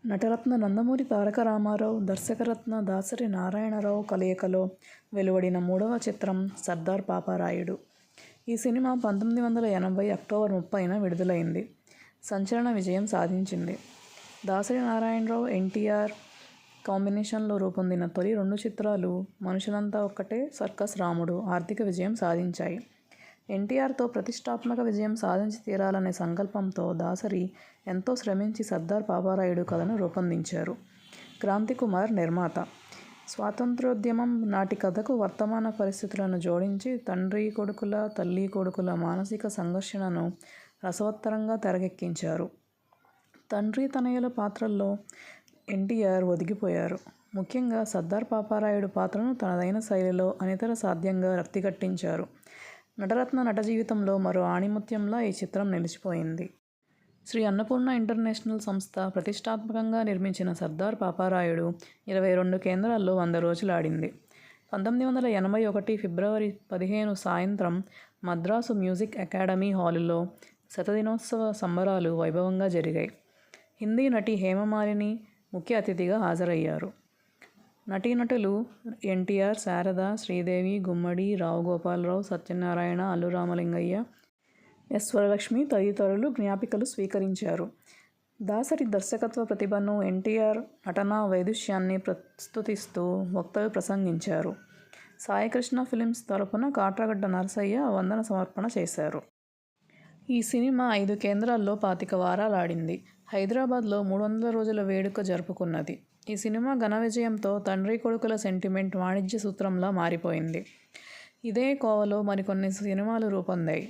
నటరత్న నందమూరి తారక రామారావు, దర్శకరత్న దాసరి నారాయణరావు కలయికలో వెలువడిన 3వ చిత్రం సర్దార్ పాపారాయుడు. ఈ సినిమా 1980 అక్టోబర్ 30న విడుదలైంది. సంచలన విజయం సాధించింది. దాసరి నారాయణరావు, ఎన్టీఆర్ కాంబినేషన్లో రూపొందిన తొలి 2 చిత్రాలు 'మనుషులంతా ఒక్కటే', 'సర్కస్ రాముడు' ఆర్థిక విజయం సాధించాయి. ఎన్టీఆర్తో ప్రతిష్ఠాత్మక విజయం సాధించి తీరాలనే సంకల్పంతో దాసరి ఎంతో శ్రమించి సర్దార్ పాపారాయుడు కథను రూపొందించారు. క్రాంతికుమార్ నిర్మాత. స్వాతంత్ర్యోద్యమం నాటి కథకు వర్తమాన పరిస్థితులను జోడించి తండ్రి కొడుకుల, తల్లి కొడుకుల మానసిక సంఘర్షణను రసవత్తరంగా తెరకెక్కించారు. తండ్రి తనయుల పాత్రల్లో ఎన్టీఆర్ ఒదిగిపోయారు. ముఖ్యంగా సర్దార్ పాపారాయుడు పాత్రను తనదైన శైలిలో అనితర సాధ్యంగా రక్తికట్టించారు. నటరత్న నట జీవితంలో మరో ఆణిముత్యంలా ఈ చిత్రం నిలిచిపోయింది. శ్రీ అన్నపూర్ణ ఇంటర్నేషనల్ సంస్థ ప్రతిష్ఠాత్మకంగా నిర్మించిన సర్దార్ పాపారాయుడు 22 కేంద్రాల్లో 100 రోజులు ఆడింది. 1981 ఫిబ్రవరి 15 సాయంత్రం మద్రాసు మ్యూజిక్ అకాడమీ హాలులో శతదినోత్సవ సంబరాలు వైభవంగా జరిగాయి. హిందీ నటి హేమమాలిని ముఖ్య అతిథిగా హాజరయ్యారు. నటీనటులు ఎన్టీఆర్, శారద, శ్రీదేవి, గుమ్మడి, రావు గోపాలరావు, సత్యనారాయణ, అల్లు రామలింగయ్య, ఎస్. వరలక్ష్మి తదితరులు జ్ఞాపికలు స్వీకరించారు. దాసరి దర్శకత్వ ప్రతిభను, ఎన్టీఆర్ నటనా వైదుష్యాన్ని ప్రస్తుతిస్తూ వక్తలు ప్రసంగించారు. సాయికృష్ణ ఫిలిమ్స్ తరపున కాట్రగడ్డ నరసయ్య వందన సమర్పణ చేశారు. ఈ సినిమా 5 కేంద్రాల్లో 25 వారాలు ఆడింది. హైదరాబాద్లో 300 రోజుల వేడుక జరుపుకున్నది. ఈ సినిమా ఘన విజయంతో తండ్రి కొడుకుల సెంటిమెంట్ వాణిజ్య సూత్రంలా మారిపోయింది. ఇదే కోవలో మరికొన్ని సినిమాలు రూపొందాయి.